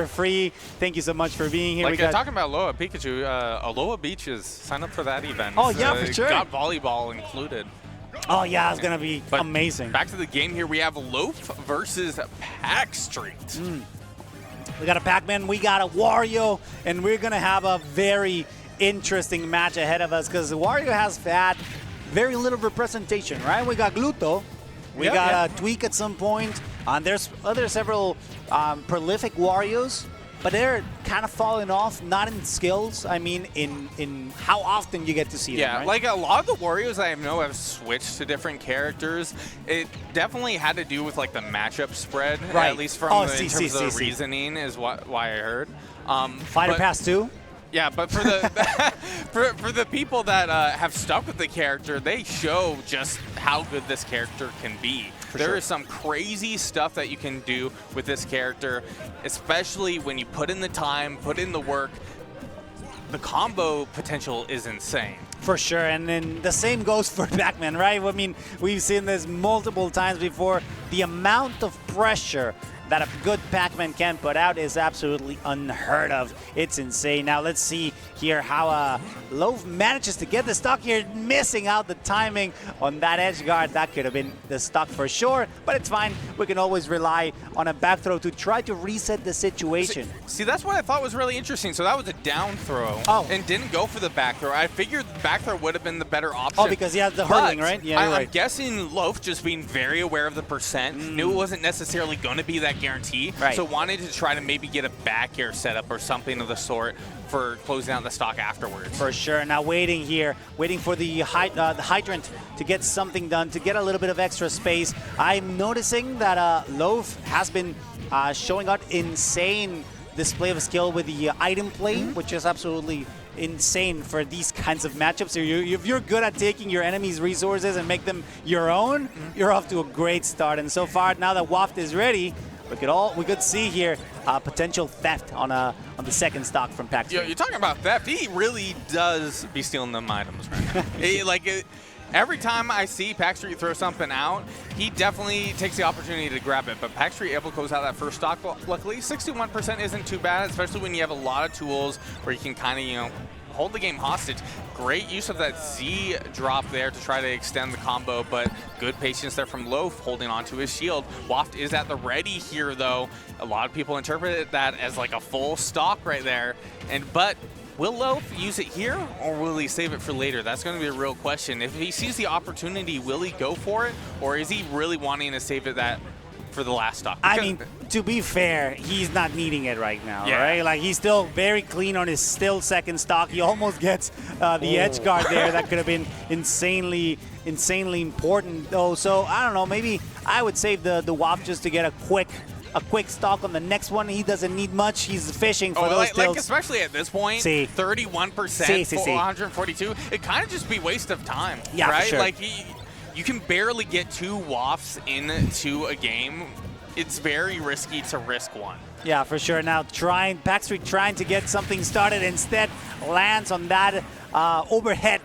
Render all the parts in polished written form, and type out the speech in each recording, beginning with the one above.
free. Thank you so much for being here. Like talking about Aloha Pikachu, Aloha Beaches, sign up for that event. Oh yeah, for sure. Got volleyball included. Oh yeah, it's gonna be amazing. Back to the game here, we have Loaf versus Pacstreet. We got a Pac-Man, we got a Wario, and we're gonna have a very interesting match ahead of us because Wario has had very little representation, right? We got Gluto, we got Tweak at some point, and there's several prolific Warios, but they're kind of falling off, not in skills, I mean in how often you get to see them, Yeah, right? like a lot of the Warios I know have switched to different characters. It definitely had to do with like the matchup spread, right. At least from in terms of the reasoning is why I heard. Fighter Pass 2? Yeah, but for the for the people that have stuck with the character, they show just how good this character can be. There is some crazy stuff that you can do with this character, especially when you put in the time, put in the work. The combo potential is insane. For sure, and then the same goes for Pac-Man, right? I mean, we've seen this multiple times before. The amount of pressure that a good Pac-Man can put out is absolutely unheard of. It's insane. Now let's see here how Loaf manages to get the stock here, missing out the timing on that edge guard. That could have been the stock for sure, but it's fine. We can always rely on a back throw to try to reset the situation. See, that's what I thought was really interesting. So that was a down throw and didn't go for the back throw. I figured the back throw would have been the better option. Oh, because he has the hurling, right? Yeah, I'm guessing Loaf just being very aware of the percent, knew it wasn't necessarily going to be that guarantee, so wanted to try to maybe get a back air setup or something of the sort for closing out the stock afterwards. For sure. Now waiting here, waiting for the hydrant to get something done, to get a little bit of extra space. I'm noticing that Loaf has been showing out insane display of skill with the item play, which is absolutely insane for these kinds of matchups. If you're good at taking your enemy's resources and make them your own, you're off to a great start. And so far, now that Waft is ready, we could see here potential theft on the second stock from Pacstreet. You're talking about theft. He really does be stealing them items right now. Every time I see Pacstreet throw something out, he definitely takes the opportunity to grab it. But Pacstreet able to close out that first stock. Luckily, 61% isn't too bad, especially when you have a lot of tools where you can kind of, hold the game hostage. Great use of that Z drop there to try to extend the combo, but good patience there from Loaf holding onto his shield. Waft is at the ready here, though. A lot of people interpret that as like a full stock right there. But will Loaf use it here, or will he save it for later? That's going to be a real question. If he sees the opportunity, will he go for it, or is he really wanting to save it for the last stock? I mean, to be fair, he's not needing it right now, right? Like, he's still very clean on his second stock. He almost gets the edge guard there. That could have been insanely important, though. So, I don't know, maybe I would save the Waft just to get a quick stock on the next one. He doesn't need much. He's fishing for those tilts. Especially at this point, 31% for 142. It kind of just be waste of time, right? For sure. You can barely get 2 wafts into a game. It's very risky to risk one. Yeah, for sure. Now Pacstreet trying to get something started, instead lands on that overhead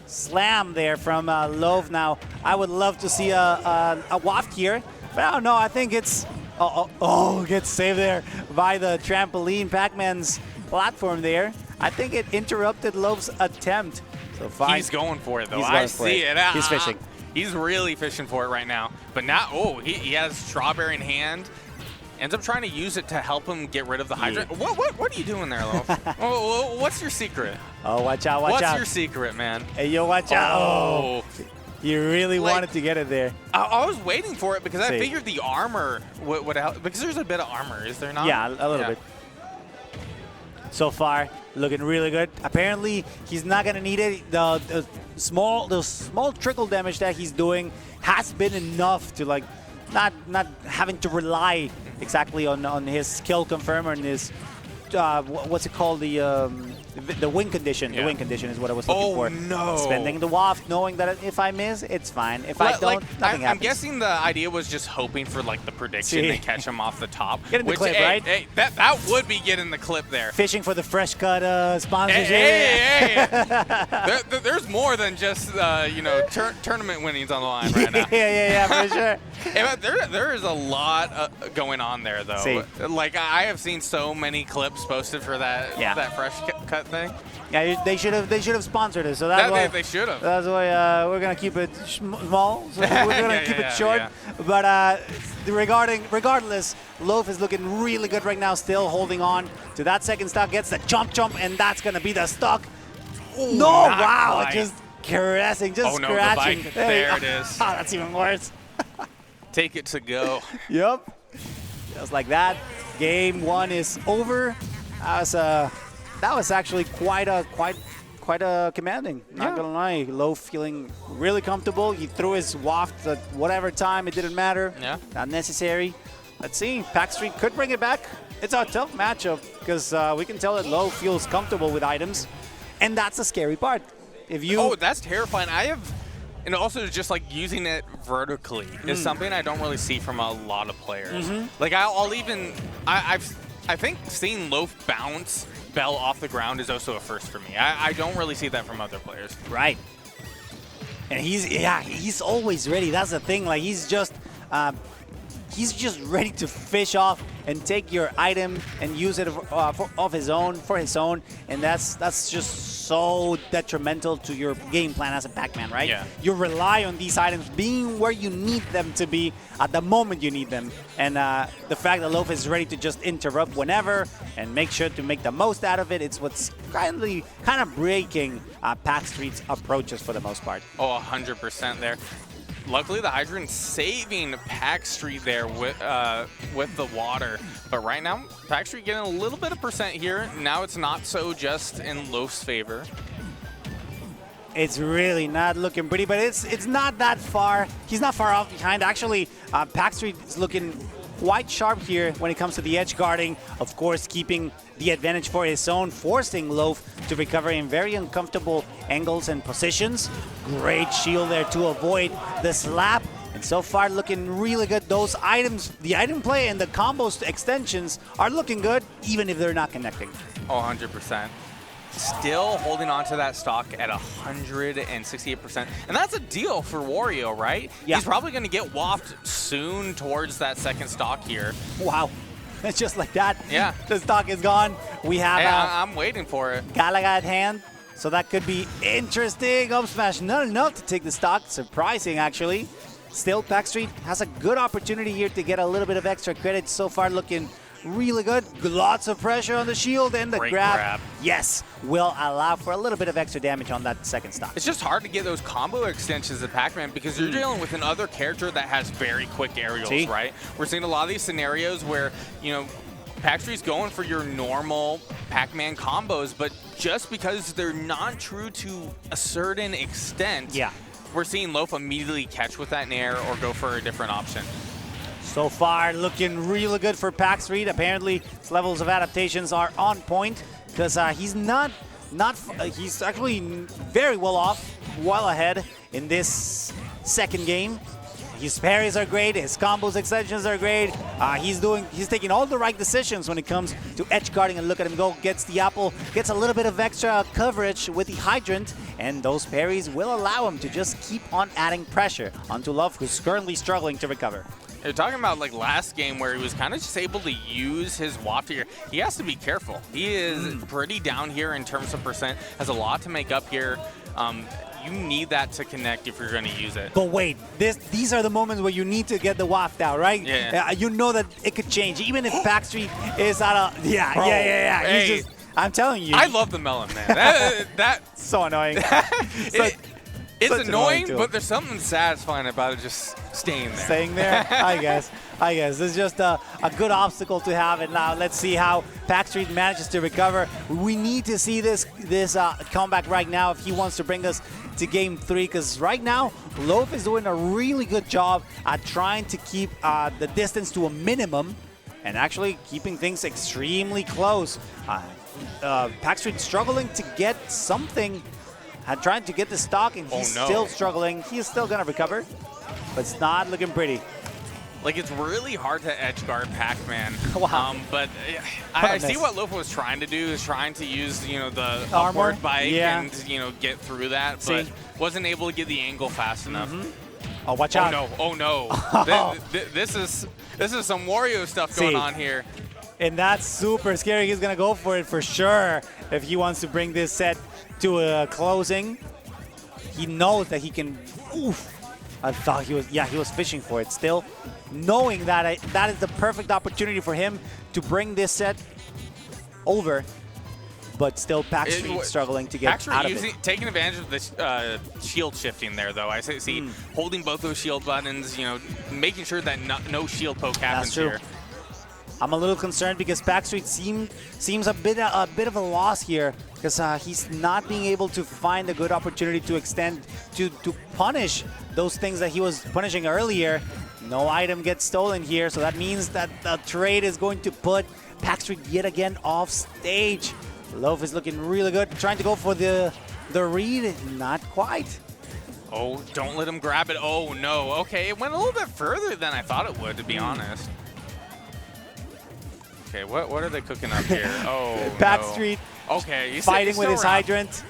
slam there from Loaf. Now, I would love to see a waft here, but I don't know. I think it's gets saved there by the trampoline. Pac-Man's platform there. I think it interrupted Loaf's attempt. So fine. He's going for it, though. I see it. He's fishing. He's really fishing for it right now. But now, he has Strawberry in hand. Ends up trying to use it to help him get rid of the hydrant. What are you doing there, Loaf? What's your secret? Oh, watch out, watch out. What's your secret, man? Hey, yo, watch out. Oh. You really wanted to get it there. I was waiting for it because I figured the armor would help. Because there's a bit of armor, is there not? Yeah, a little bit. So far, looking really good. Apparently, he's not going to need it. The small trickle damage that he's doing has been enough to, like, not having to rely exactly on his skill confirmer and his what's it called? The win condition. Yeah. The win condition is what I was looking for. Oh, no. Spending the waft, knowing that if I miss, it's fine. If I don't, nothing happens. I'm guessing the idea was just hoping for like the prediction and catch him off the top. Get in the clip, hey, right? Hey, that would be getting the clip there. Fishing for the fresh cut sponsorship. Hey. There's more than just tournament winnings on the line right now. yeah, for sure. Yeah, but there is a lot going on there, though. See. Like, I have seen so many clips posted for that fresh cut thing. Yeah, they should have sponsored us. So that's why they should have. That's why we're gonna keep it small. So we're gonna keep it short. Yeah. But regardless, Loaf is looking really good right now. Still holding on to that second stock. Gets the jump, and that's gonna be the stock. Ooh, no, wow, quite. Just caressing, just oh, no, scratching. The bike. There it is. That's even worse. Take it to go. Yep. Just like that. Game 1 is over. That was actually quite commanding. Not gonna lie. Loaf feeling really comfortable. He threw his waft at whatever time. It didn't matter. Yeah. Not necessary. Let's see. Pacstreet could bring it back. It's a tough matchup because we can tell that Loaf feels comfortable with items, and that's the scary part. If you Oh, that's terrifying. And also just like using it vertically is something I don't really see from a lot of players. Like I think seeing Loaf bounce Bell off the ground is also a first for me. I don't really see that from other players. Right. And he's always ready. That's the thing. Like he's just ready to fish off and take your item and use it for his own, and that's just so detrimental to your game plan as a Pac-Man, right? Yeah. You rely on these items being where you need them to be at the moment you need them, and the fact that Loaf is ready to just interrupt whenever and make sure to make the most out of it, it's what's kind of breaking Pacstreet's approaches for the most part. Oh, 100% there. Luckily, the Hydrant saving Pacstreet there with the water. But right now, Pacstreet getting a little bit of percent here. Now it's not so just in Loaf's favor. It's really not looking pretty, but it's not that far. He's not far off behind. Actually, Pacstreet is looking quite sharp here when it comes to the edge guarding. Of course, keeping the advantage for his own, forcing Loaf to recover in very uncomfortable angles and positions. Great shield there to avoid the slap. And so far, looking really good. Those items, the item play and the combos extensions are looking good, even if they're not connecting. Oh, 100%. Still holding on to that stock at 168%. And that's a deal for Wario, right? Yeah. He's probably going to get wafted soon towards that second stock here. Wow. It's just like that. Yeah. The stock is gone. We have I'm waiting for it. Galaga at hand. So that could be interesting. Up smash, not enough to take the stock. Surprising, actually. Still, Pacstreet has a good opportunity here to get a little bit of extra credit. So far, looking really good. Lots of pressure on the shield, and the Great grab, yes, will allow for a little bit of extra damage on that second stock. It's just hard to get those combo extensions of Pac-Man because you're dealing with another character that has very quick aerials, right? We're seeing a lot of these scenarios where, Pacstreet's going for your normal Pac-Man combos, but just because they're not true to a certain extent, we're seeing Loaf immediately catch with that nair or go for a different option. So far, looking really good for Pacstreet. Apparently, his levels of adaptations are on point because he's he's actually very well off, well ahead in this second game. His parries are great, his combos extensions are great. He's taking all the right decisions when it comes to edge guarding, and look at him go, gets the apple, gets a little bit of extra coverage with the hydrant, and those parries will allow him to just keep on adding pressure onto Love, who's currently struggling to recover. You're talking about like last game where he was kind of just able to use his waft here. He has to be careful. He is pretty down here in terms of percent, has a lot to make up here. You need that to connect if you're going to use it. But wait, these are the moments where you need to get the waft out, right? Yeah. You know that it could change, even if Pacstreet is out of... Yeah. Hey. I'm telling you. I love the melon, man. That's so annoying. It's annoying, but there's something satisfying about it just staying there. Staying there? I guess. It's just a good obstacle to have. And now let's see how Pacstreet manages to recover. We need to see this comeback right now if he wants to bring us to Game 3, because right now, Loaf is doing a really good job at trying to keep the distance to a minimum and actually keeping things extremely close. Pacstreet struggling to get something, trying to get the stock, and he's still struggling. He's still going to recover, but it's not looking pretty. Like, it's really hard to edge guard Pac-Man. Wow. But I see what Loaf was trying to do, is trying to use, you know, the armor upward bike and, you know, get through that, but wasn't able to get the angle fast enough. Oh, watch out. Oh, no. This is some Wario stuff going on here. And that's super scary. He's going to go for it for sure if he wants to bring this set to a closing. He knows that he can. Oof. I thought he was fishing for it still, knowing that that is the perfect opportunity for him to bring this set over, but still Pacstreet struggling to get out of it. Taking advantage of the shield shifting there, though. I see holding both those shield buttons, you know, making sure that no shield poke happens here. I'm a little concerned because Pacstreet seems a bit of a loss here, because he's not being able to find a good opportunity to extend, to punish those things that he was punishing earlier. No item gets stolen here, so that means that the trade is going to put Pacstreet yet again off stage. Loaf is looking really good, trying to go for the read, not quite. Oh, don't let him grab it. Oh, no. Okay, it went a little bit further than I thought it would, to be honest. Okay, what are they cooking up here? Oh, Pacstreet fighting with his hydrant.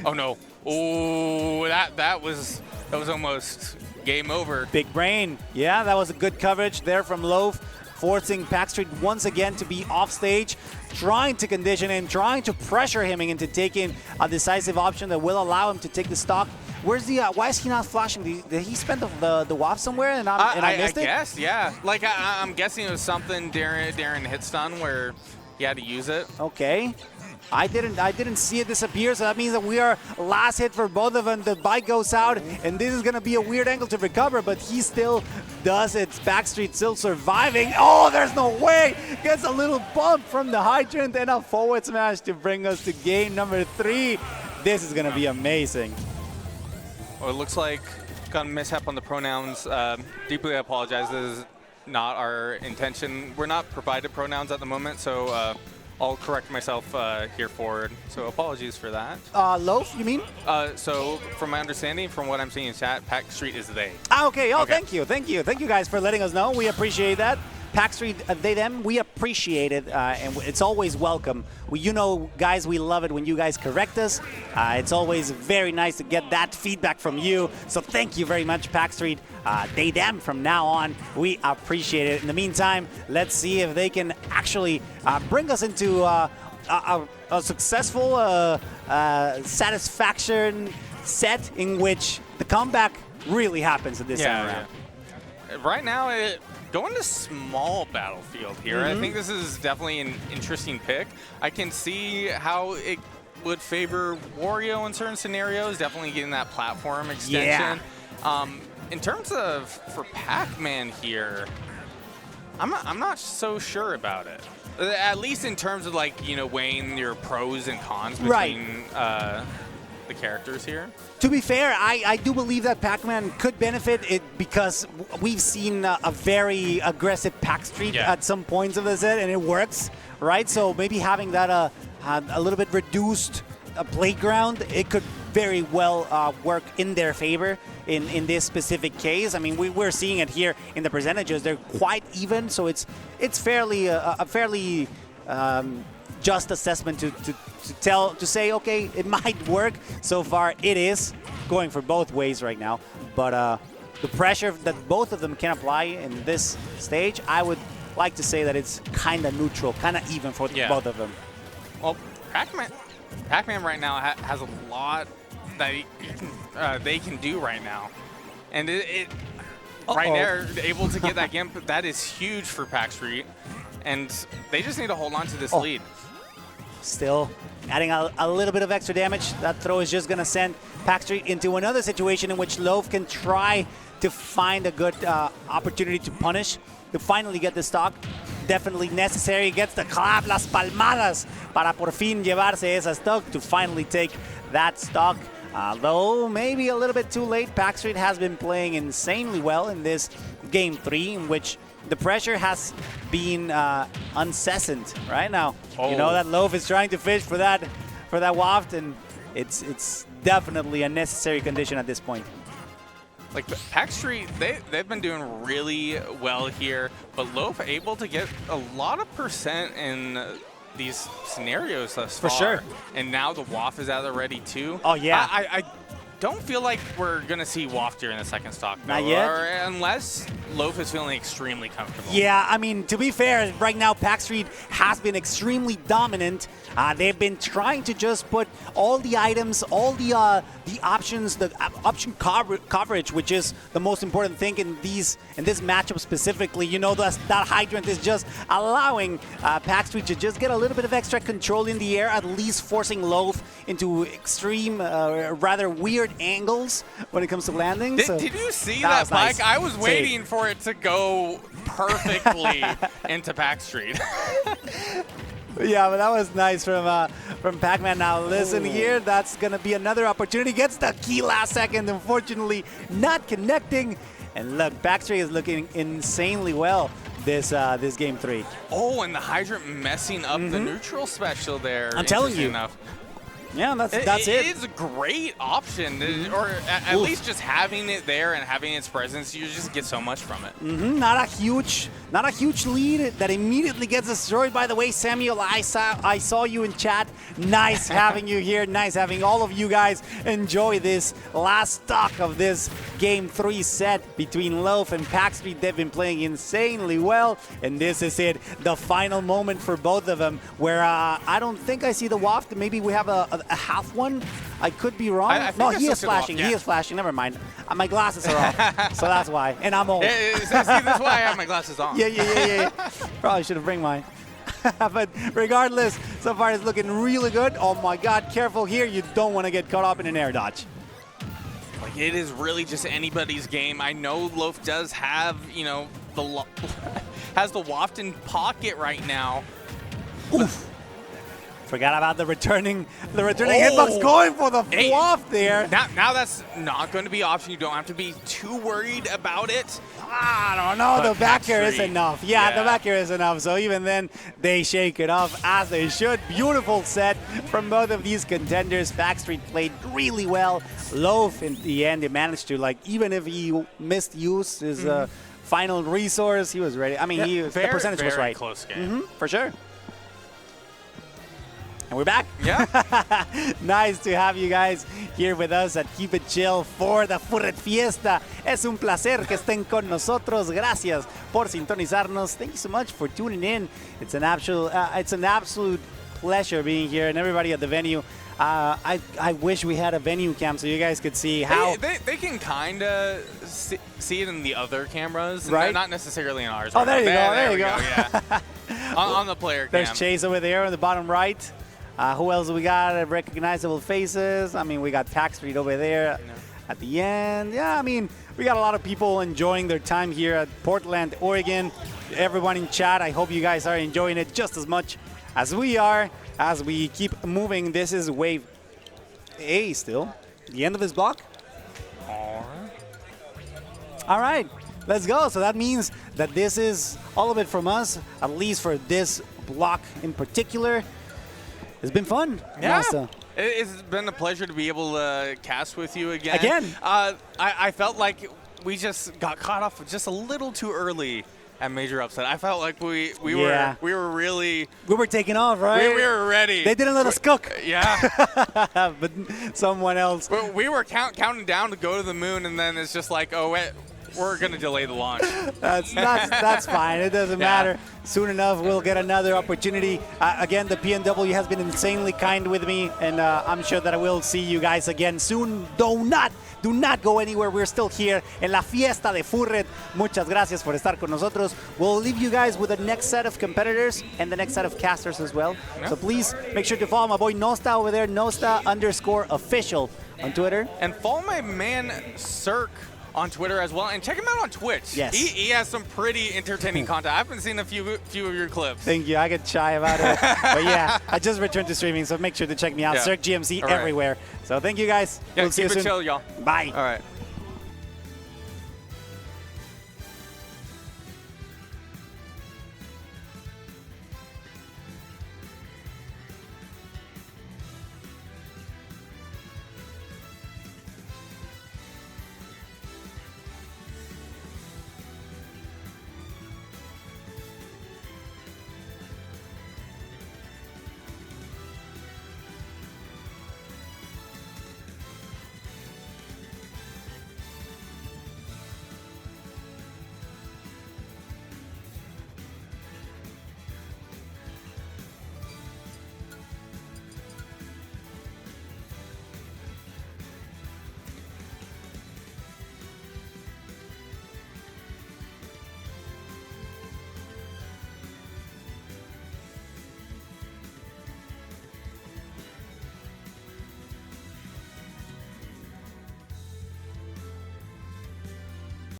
Oh, no. Oh, that was almost game over. Big brain. Yeah, that was a good coverage there from Loaf, forcing Pacstreet once again to be off stage, trying to condition him, trying to pressure him into taking a decisive option that will allow him to take the stock. Where's the? Why is he not flashing? Did he spend the WAF somewhere and I missed it? I guess, yeah. Like I'm guessing it was something during hit stun where he had to use it. Okay. I didn't see it disappear, so that means that we are last hit for both of them. The bike goes out, and this is going to be a weird angle to recover, but he still does it. Pacstreet still surviving. Oh, there's no way! Gets a little bump from the hydrant and a forward smash to bring us to game number 3. This is going to be amazing. Well, it looks like got a mishap on the pronouns. Deeply apologize. This is not our intention. We're not provided pronouns at the moment, so I'll correct myself here forward. So apologies for that. Loaf, you mean? So from my understanding, from what I'm seeing in chat, Pacstreet is they. Okay. Oh, okay. Thank you guys for letting us know. We appreciate that. Pacstreet, they, them, we appreciate it, and it's always welcome. You know, guys, we love it when you guys correct us. It's always very nice to get that feedback from you. So thank you very much, Pacstreet. They, them, from now on, we appreciate it. In the meantime, let's see if they can actually bring us into a successful satisfaction set in which the comeback really happens in this time around. Right now, going to small battlefield here. I think this is definitely an interesting pick. I can see how it would favor Wario in certain scenarios, definitely getting that platform extension. In terms of for Pac-Man here, I'm not so sure about it. At least in terms of, like, you know, weighing your pros and cons between the characters here. To be fair, I do believe that Pac-Man could benefit it because we've seen a very aggressive Pacstreet at some points of the set, and it works, right? So maybe having that a little bit reduced playground, it could very well work in their favor in this specific case. I mean, we're seeing it here in the percentages; they're quite even, so it's fairly a fairly just assessment to say, okay, it might work. So far, it is going for both ways right now. But the pressure that both of them can apply in this stage, I would like to say that it's kind of neutral, kind of even for both of them. Well, Pac-Man right now has a lot that they can do right now. And right there, able to get that gimp, that is huge for Pacstreet. And they just need to hold on to this lead. Still adding a little bit of extra damage. That throw is just going to send Pacstreet into another situation in which Loaf can try to find a good opportunity to punish, to finally get the stock. Definitely necessary. Gets the clap, las palmadas, para por fin llevarse esa stock to finally take that stock. Though maybe a little bit too late. Pacstreet has been playing insanely well in this Game 3, in which the pressure has been incessant right now. Oh. You know that Loaf is trying to fish for that waft, and it's definitely a necessary condition at this point. Like Pacstreet, they've been doing really well here, but Loaf able to get a lot of percent in these scenarios thus far. For sure. And now the waft is out already too. Oh yeah. I don't feel like we're gonna see waft during the second stock, though, Not yet. or unless Loaf is feeling extremely comfortable. Yeah, I mean, to be fair, right now Pacstreet has been extremely dominant. They've been trying to just put all the items, all the options, the option coverage, which is the most important thing in this matchup specifically. You know, that hydrant is just allowing Pacstreet to just get a little bit of extra control in the air, at least forcing Loaf into extreme, rather weird angles when it comes to landing. Did you see that, Mike? Nice. I was waiting for it to go perfectly into Pacstreet. Yeah, but that was nice from Pac-Man. Now listen here, that's gonna be another opportunity. Gets the key last second, unfortunately not connecting. And look, Pacstreet is looking insanely well this game 3. Oh, and the hydrant messing up the neutral special there. I'm telling you. Enough. Yeah, that's it. It is a great option, or at least just having it there and having its presence, you just get so much from it. Not a huge lead that immediately gets destroyed. By the way, Samuel, I saw you in chat. Nice having you here. Nice having all of you guys enjoy this last stock of this game 3 set between Loaf and Pacstreet. They've been playing insanely well, and this is it, the final moment for both of them, where I don't think I see the waft. Maybe we have a half one. I could be wrong. No, he is flashing. He is flashing. Never mind. My glasses are off, so that's why. And I'm old. See, that's why I have my glasses on. Yeah. Probably should have bring mine. But regardless, so far it's looking really good. Oh my God, careful here. You don't want to get caught up in an air dodge. Like, it is really just anybody's game. I know Loaf does have, you know, has the waft in pocket right now. Oof. Forgot about the returning hitbox, going for the waft there. Now that's not going to be an option. You don't have to be too worried about it. I don't know. The back air is enough. Yeah, the back air is enough. So even then, they shake it off as they should. Beautiful set from both of these contenders. Pacstreet played really well. Loaf, in the end, he managed to, like, even if he misuse his final resource, he was ready. I mean, the percentage was right. Close game. For sure. And we're back. Yeah. Nice to have you guys here with us at Keep It Chill for the Furret Fiesta. Es un placer que estén con nosotros. Gracias por sintonizarnos. Thank you so much for tuning in. It's an absolute pleasure being here, and everybody at the venue. I wish we had a venue cam so you guys could see how they can kind of see it in the other cameras, right? Not necessarily in ours. Oh, there you go. There you go. Yeah. on the player cam. There's Chase over there on the bottom right. Who else we got? Recognizable faces. I mean, we got Pacstreet over there at the end. Yeah, I mean, we got a lot of people enjoying their time here at Portland, Oregon. Everyone in chat, I hope you guys are enjoying it just as much as we are as we keep moving. This is wave A still. The end of this block. All right, let's go. So that means that this is all of it from us, at least for this block in particular. It's been fun. Yeah. It's been a pleasure to be able to cast with you again. I felt like we just got caught off just a little too early at Major Upset. I felt like we were really... We were taking off, right? We were ready. They didn't let us cook. Yeah. But someone else. We were counting down to go to the moon, and then it's just like, oh, wait, we're going to delay the launch. That's fine. It doesn't matter. Soon enough, we'll get another opportunity. Again, the PNW has been insanely kind with me, and I'm sure that I will see you guys again soon. Do not go anywhere. We're still here en la fiesta de Furret. Muchas gracias por estar con nosotros. We'll leave you guys with the next set of competitors and the next set of casters as well. Yeah. So please make sure to follow my boy Nosta over there, Nosta_official on Twitter. And follow my man Cirque on Twitter as well, and check him out on Twitch. Yes. He has some pretty entertaining content. I've been seeing a few of your clips. Thank you. I get shy about it. But yeah, I just returned to streaming, so make sure to check me out. Cirque GMC everywhere. So thank you guys. Yeah, we'll see you soon. Keep it chill, y'all. Bye. All right.